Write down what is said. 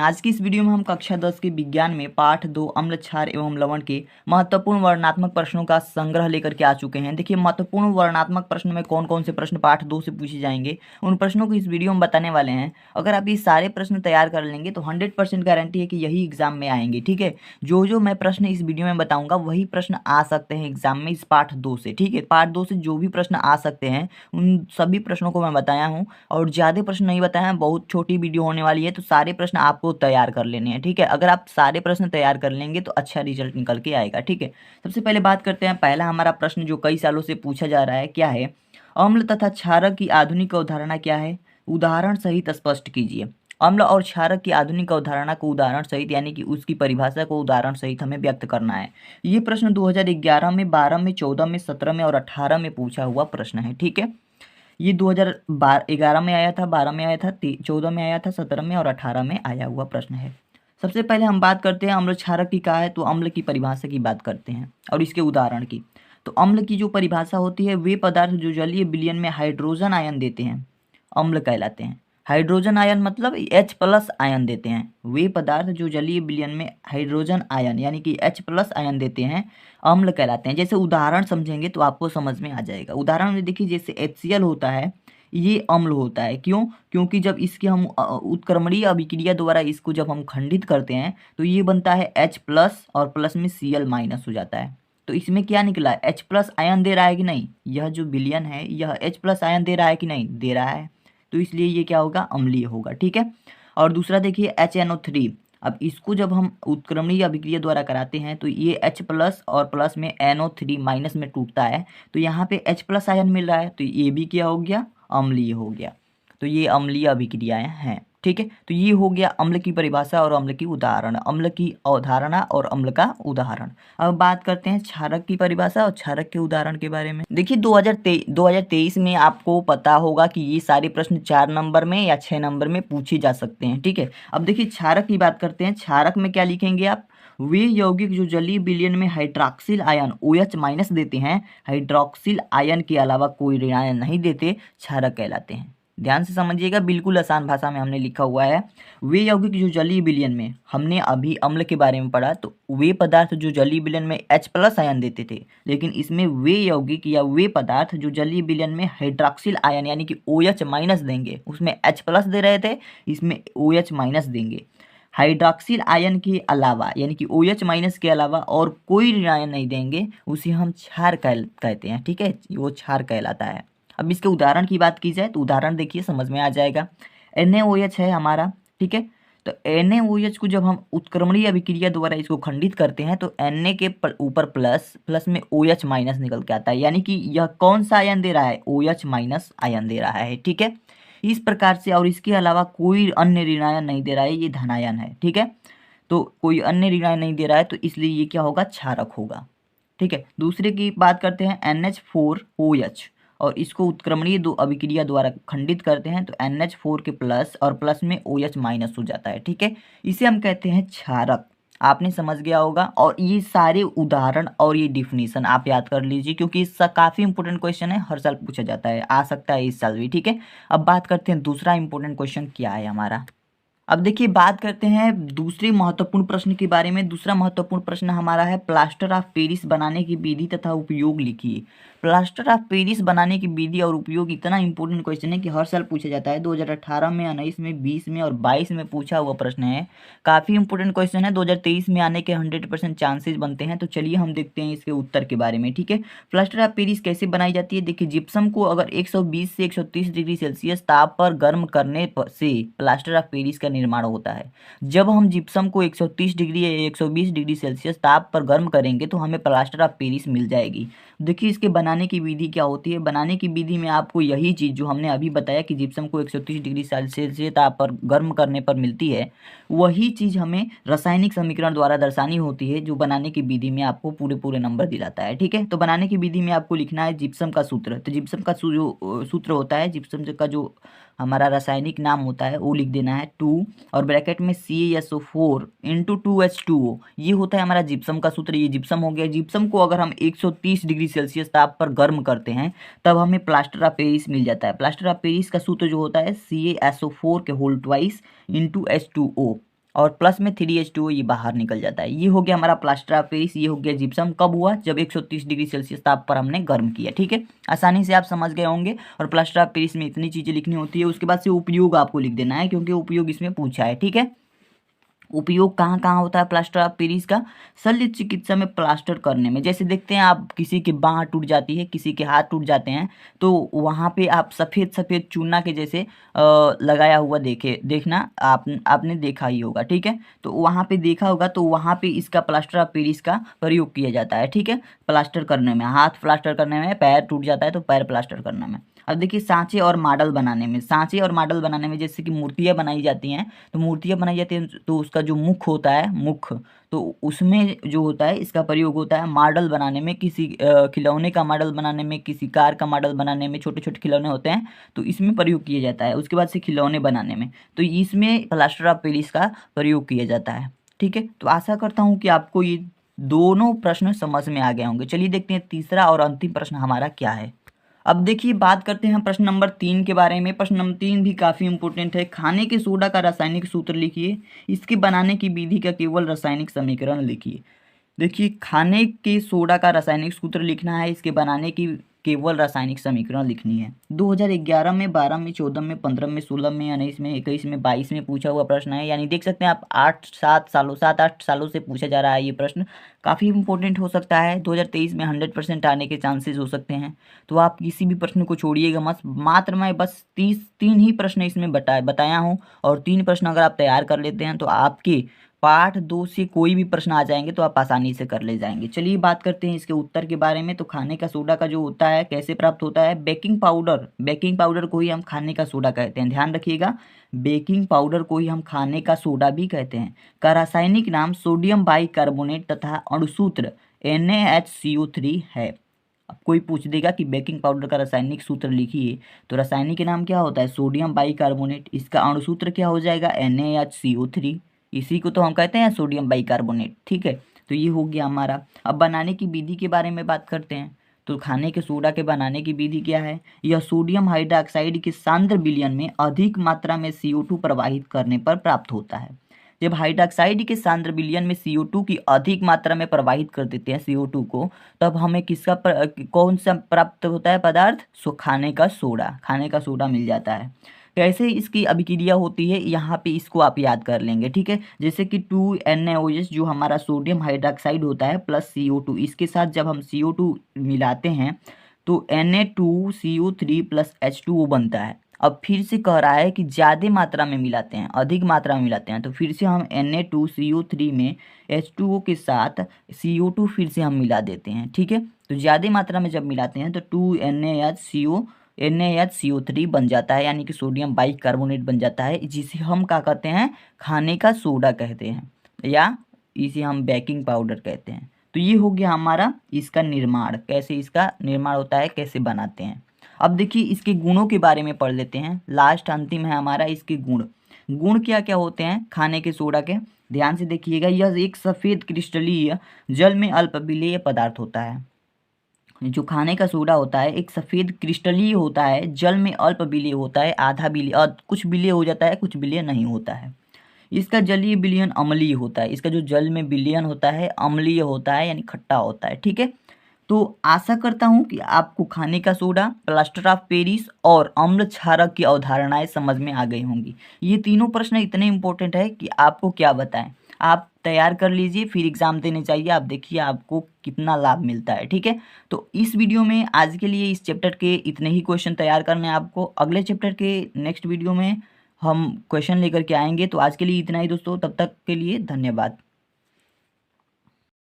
आज की इस वीडियो में हम कक्षा 10 के विज्ञान में पाठ 2 अम्ल क्षार एवं लवण के महत्वपूर्ण वर्णनात्मक प्रश्नों का संग्रह लेकर के आ चुके हैं। देखिए, महत्वपूर्ण वर्णनात्मक प्रश्न में कौन कौन से प्रश्न पाठ 2 से पूछे जाएंगे, उन प्रश्नों को इस वीडियो में बताने वाले हैं। अगर आप ये सारे प्रश्न तैयार कर लेंगे तो 100% गारंटी है कि यही एग्जाम में आएंगे। ठीक है, जो मैं प्रश्न इस वीडियो में बताऊंगा वही प्रश्न आ सकते हैं एग्जाम में इस पाठ 2 से। ठीक है, पाठ 2 से जो भी प्रश्न आ सकते हैं उन सभी प्रश्नों को मैं बताया हूँ, और ज़्यादा प्रश्न नहीं बताया हैं। बहुत छोटी वीडियो होने वाली है, तो सारे प्रश्न आपको तैयार कर लेने हैं। ठीक है, अगर आप सारे प्रश्न तैयार कर लेंगे तो अच्छा रिजल्ट निकल के आएगा। ठीक है, सबसे पहले बात करते हैं। पहला हमारा प्रश्न जो कई सालों से पूछा जा रहा है, क्या है? अम्ल तथा क्षारक की आधुनिक अवधारणा क्या है? उदाहरण सहित स्पष्ट कीजिए। अम्ल और क्षारक की आधुनिक अवधारणा को उदाहरण सहित यानी कि उसकी परिभाषा को उदाहरण सहित हमें व्यक्त करना है। ये प्रश्न 2011 में, 12 में, 14 में, 17 में और 18 में पूछा हुआ प्रश्न है। ठीक है, ये 2011 में आया था, 12 में आया था, 14 में आया था, 17 में और 18 में आया हुआ प्रश्न है। सबसे पहले हम बात करते हैं अम्ल क्षारक की। क्या है? तो अम्ल की परिभाषा की बात करते हैं और इसके उदाहरण की। तो अम्ल की जो परिभाषा होती है, वे पदार्थ जो जलीय विलयन में हाइड्रोजन आयन देते हैं अम्ल कहलाते हैं। हाइड्रोजन आयन मतलब H+ आयन देते हैं। वे पदार्थ जो जलीय विलयन में हाइड्रोजन आयन यानी कि H+ आयन देते हैं अम्ल कहलाते हैं। जैसे उदाहरण समझेंगे तो आपको समझ में आ जाएगा। उदाहरण में देखिए, जैसे HCl होता है, ये अम्ल होता है। क्यों? क्योंकि जब इसकी हम उत्क्रमणीय अभिक्रिया द्वारा इसको जब हम खंडित करते हैं तो ये बनता है H+ और प्लस में Cl- हो जाता है। तो इसमें क्या निकला? H+ आयन दे रहा है कि नहीं? यह जो विलयन है यह H+ आयन दे रहा है कि नहीं? दे रहा है। तो इसलिए ये क्या होगा? अम्लीय होगा। ठीक है, और दूसरा देखिए HNO3। अब इसको जब हम उत्क्रमणीय अभिक्रिया द्वारा कराते हैं तो ये H+ और प्लस में NO3- में टूटता है, तो यहाँ पे H+ आयन मिल रहा है, तो ये भी क्या हो गया? अम्लीय हो गया। तो ये अम्लीय अभिक्रियाएं हैं। ठीक है, तो ये हो गया अम्ल की परिभाषा और अम्ल की उदाहरण, अम्ल की अवधारणा और अम्ल का उदाहरण। अब बात करते हैं क्षारक की परिभाषा और क्षारक के उदाहरण के बारे में। देखिए, 2023 में आपको पता होगा कि ये सारे प्रश्न 4 नंबर में या 6 नंबर में पूछे जा सकते हैं। ठीक है, अब देखिए क्षारक की बात करते हैं। क्षारक में क्या लिखेंगे आप? वे यौगिक जो जलीय विलयन में हाइड्रॉक्सिल आयन OH- देते हैं, हाइड्रॉक्सिल आयन के अलावा कोई ऋण आयन नहीं देते, क्षारक कहलाते हैं। ध्यान से समझिएगा, बिल्कुल आसान भाषा में हमने लिखा हुआ है। वे यौगिक जो जलीय विलयन में, हमने अभी अम्ल के बारे में पढ़ा, तो वे पदार्थ जो जलीय विलयन में H+ आयन देते थे, लेकिन इसमें वे यौगिक या वे पदार्थ जो जलीय विलयन में हाइड्रॉक्सिल आयन यानी कि OH- देंगे। उसमें H+ दे रहे थे, इसमें OH- देंगे। हाइड्रॉक्सिल आयन के अलावा यानी कि OH- के अलावा और कोई ऋण आयन नहीं देंगे, उसे हम क्षार कहते हैं। ठीक है, वो क्षार कहलाता है। अब इसके उदाहरण की बात की जाए तो उदाहरण देखिए, समझ में आ जाएगा। NaOH है हमारा। ठीक है, तो NaOH को जब हम उत्क्रमणीय अभिक्रिया द्वारा इसको खंडित करते हैं तो Na के ऊपर प्लस में OH- निकल के आता है, यानी कि यह कौन सा आयन दे रहा है? OH- आयन दे रहा है। ठीक है, इस प्रकार से, और इसके अलावा कोई अन्य ऋण आयन नहीं दे रहा है, ये धनायन है। ठीक है, तो कोई अन्य ऋण आयन नहीं दे रहा है, तो इसलिए ये क्या होगा? क्षारक होगा। ठीक है, दूसरे की बात करते हैं NH4OH, और इसको उत्क्रमणीय दो अभिक्रिया द्वारा खंडित करते हैं तो NH4 के प्लस और प्लस में OH- हो जाता है। ठीक है, इसे हम कहते हैं क्षारक। आपने समझ गया होगा, और ये सारे उदाहरण और ये डिफिनीशन आप याद कर लीजिए, क्योंकि इसका काफ़ी इंपॉर्टेंट क्वेश्चन है, हर साल पूछा जाता है, आ सकता है इस साल भी। ठीक है, अब बात करते हैं दूसरा इंपॉर्टेंट क्वेश्चन क्या है हमारा। अब देखिए, बात करते हैं दूसरे महत्वपूर्ण प्रश्न के बारे में। दूसरा महत्वपूर्ण प्रश्न हमारा है प्लास्टर ऑफ पेरिस बनाने की विधि तथा उपयोग लिखिए। प्लास्टर ऑफ पेरिस बनाने की विधि और उपयोग इतना इंपॉर्टेंट क्वेश्चन है कि हर साल पूछा जाता है। 2018 में, 19 में, 20 में और 22 में पूछा हुआ प्रश्न है। काफ़ी इंपॉर्टेंट क्वेश्चन है, 2023 में आने के 100% चांसेस बनते हैं। तो चलिए हम देखते हैं इसके उत्तर के बारे में। ठीक है, प्लास्टर ऑफ पेरिस कैसे बनाई जाती है? देखिए, जिप्सम को अगर 120 से 130 डिग्री सेल्सियस ताप पर गर्म करने से प्लास्टर ऑफ पेरिस का निर्माण होता है। जब हम जिप्सम को 130 डिग्री या 120 डिग्री सेल्सियस ताप पर गर्म करेंगे तो हमें प्लास्टर ऑफ पेरिस मिल जाएगी। देखिए, इसके बनाने की विधि क्या होती है। बनाने की विधि में आपको यही चीज़ जो हमने अभी बताया कि जिप्सम को 130 डिग्री सेल्सियस ताप पर गर्म करने पर मिलती है, वही चीज़ हमें रासायनिक समीकरण द्वारा दर्शानी होती है, जो बनाने की विधि में आपको पूरे नंबर दिलाता है। ठीक है, तो बनाने की विधि में आपको लिखना है जिप्सम का सूत्र। तो जिप्सम का जो सूत्र होता है, जिप्सम का जो हमारा रासायनिक नाम होता है वो लिख देना है 2, और ब्रैकेट में CaSO4 इंटू 2H2O, ये होता है हमारा जिप्सम का सूत्र। ये जिप्सम हो गया। जिप्सम को अगर हम 130 डिग्री सेल्सियस ताप पर गर्म करते हैं तब हमें प्लास्टर ऑफ पेरिस मिल जाता है। प्लास्टर ऑफ पेरिस का सूत्र जो होता है CaSO4 के होल ट्वाइस इंटू H2O। और प्लस में 3H2O ये बाहर निकल जाता है। ये हो गया हमारा प्लास्टर ऑफ पेरिस, ये हो गया जिप्सम। कब हुआ? जब 130 डिग्री सेल्सियस ताप पर हमने गर्म किया। ठीक है, आसानी से आप समझ गए होंगे। और प्लास्टर ऑफ पेरिस में इतनी चीज़ें लिखनी होती है। उसके बाद से उपयोग आपको लिख देना है, क्योंकि उपयोग इसमें पूछा है। ठीक है, उपयोग कहाँ कहाँ होता है प्लास्टर ऑफ पेरिस का? शल्य चिकित्सा में प्लास्टर करने में। जैसे देखते हैं आप, किसी की बाँह टूट जाती है, किसी के हाथ टूट जाते हैं, तो वहाँ पे आप सफ़ेद सफ़ेद चूना के जैसे लगाया हुआ देखना आपने देखा ही होगा। ठीक है, तो वहाँ पे देखा होगा, तो वहाँ पे इसका प्लास्टर ऑफ पेरिस का प्रयोग किया जाता है। ठीक है, प्लास्टर करने में, हाथ प्लास्टर करने में, पैर टूट जाता है तो पैर प्लास्टर करने में। अब देखिए सांचे और मॉडल बनाने में, सांचे और मॉडल बनाने में जैसे कि मूर्तियाँ बनाई जाती हैं, तो मूर्तियाँ बनाई जाती हैं तो उसका जो मुख होता है, मुख, तो उसमें जो होता है इसका प्रयोग होता है मॉडल बनाने में, किसी खिलौने का मॉडल बनाने में, किसी कार का मॉडल बनाने में। छोटे छोटे खिलौने होते हैं तो इसमें प्रयोग किया जाता है। उसके बाद से खिलौने बनाने में, तो इसमें प्लास्टर ऑफ पेरिस का प्रयोग किया जाता है। ठीक है, तो आशा करता हूँ कि आपको ये दोनों प्रश्न समझ में आ गए होंगे। चलिए देखते हैं तीसरा और अंतिम प्रश्न हमारा क्या है। अब देखिए बात करते हैं प्रश्न नंबर 3 के बारे में। प्रश्न नंबर 3 भी काफ़ी इंपॉर्टेंट है। खाने के सोडा का रासायनिक सूत्र लिखिए, इसके बनाने की विधि का केवल रासायनिक समीकरण लिखिए। देखिए खाने के सोडा का रासायनिक सूत्र लिखना है, इसके बनाने की केवल रासायनिक समीकरण लिखनी है। 2011 में, 12 में, 14 में, 15 में, 16 में, 19 में, 21 में, 22 में पूछा हुआ प्रश्न है। यानी देख सकते हैं आप 7-8 सालों से पूछा जा रहा है ये प्रश्न। काफ़ी इंपॉर्टेंट हो सकता है। 2023 में 100% आने के चांसेस हो सकते हैं। तो आप किसी भी प्रश्न को छोड़िएगा मत। मात्र मैं बस 3 ही प्रश्न इसमें बताया हूँ, और 3 प्रश्न अगर आप तैयार कर लेते हैं तो आपके पार्ट 2 से कोई भी प्रश्न आ जाएंगे तो आप आसानी से कर ले जाएंगे। चलिए बात करते हैं इसके उत्तर के बारे में। तो खाने का सोडा का जो होता है कैसे प्राप्त होता है? बेकिंग पाउडर को ही हम खाने का सोडा कहते हैं। ध्यान रखिएगा, बेकिंग पाउडर को ही हम खाने का सोडा भी कहते हैं। का रासायनिक नाम सोडियम बाइकार्बोनेट तथा अणुसूत्र NaHCO3 है। अब कोई पूछ देगा कि बेकिंग पाउडर का रासायनिक सूत्र लिखिए, तो रासायनिक नाम क्या होता है? Sodium bicarbonate. इसका अणुसूत्र क्या हो जाएगा? NaHCO3। इसी को तो हम कहते हैं सोडियम बाइकार्बोनेट। ठीक है, तो ये हो गया हमारा। अब बनाने की विधि के बारे में बात करते हैं। तो खाने के सोडा के बनाने की विधि क्या है? यह सोडियम हाइड्रोक्साइड के सांद्र विलयन में अधिक मात्रा में CO2 प्रवाहित करने पर प्राप्त होता है। जब हाइड्रोक्साइड के सांद्र विलयन में CO2 की अधिक मात्रा में प्रवाहित कर देते हैं CO2 को, तब हमें कौन सा प्राप्त होता है पदार्थ? खाने का सोडा मिल जाता है। कैसे इसकी अभिक्रिया होती है, यहाँ पे इसको आप याद कर लेंगे। ठीक है, जैसे कि 2NaOH जो हमारा सोडियम हाइड्रोक्साइड होता है प्लस CO2, इसके साथ जब हम CO2 मिलाते हैं तो Na2CO3 प्लस H2O बनता है। अब फिर से कह रहा है कि ज़्यादा मात्रा में मिलाते हैं, अधिक मात्रा में मिलाते हैं, तो फिर से हम Na2CO3 में H2O के साथ CO2 फिर से हम मिला देते हैं। ठीक है, तो ज़्यादा मात्रा में जब मिलाते हैं तो 2NaHCO3 बन जाता है, यानी कि सोडियम बाइकार्बोनेट बन जाता है, जिसे हम क्या कहते हैं? खाने का सोडा कहते हैं, या इसे हम बेकिंग पाउडर कहते हैं। तो ये हो गया हमारा इसका निर्माण, कैसे इसका निर्माण होता है, कैसे बनाते हैं। अब देखिए इसके गुणों के बारे में पढ़ लेते हैं। लास्ट अंतिम है हमारा इसके गुण क्या क्या होते हैं खाने के सोडा के? ध्यान से देखिएगा, यह एक सफ़ेद क्रिस्टलीय जल में अल्प विलेय पदार्थ होता है। जो खाने का सोडा होता है एक सफ़ेद क्रिस्टलीय होता है, जल में अल्प विलेय होता है, आधा विलेय और कुछ विलेय हो जाता है, कुछ विलेय नहीं होता है। इसका जलीय विलयन अम्लीय होता है। इसका जो जल में विलयन होता है अम्लीय होता है, यानी खट्टा होता है। ठीक है, तो आशा करता हूँ कि आपको खाने का सोडा, प्लास्टर ऑफ पेरिस और अम्ल क्षारक की अवधारणाएं समझ में आ गई होंगी। ये तीनों प्रश्न इतने इंपॉर्टेंट है कि आपको क्या बताएं, आप तैयार कर लीजिए, फिर एग्ज़ाम देने चाहिए। आप देखिए आपको कितना लाभ मिलता है। ठीक है, तो इस वीडियो में आज के लिए इस चैप्टर के इतने ही क्वेश्चन तैयार करने हैं आपको। अगले चैप्टर के नेक्स्ट वीडियो में हम क्वेश्चन लेकर के आएंगे। तो आज के लिए इतना ही दोस्तों, तब तक के लिए धन्यवाद।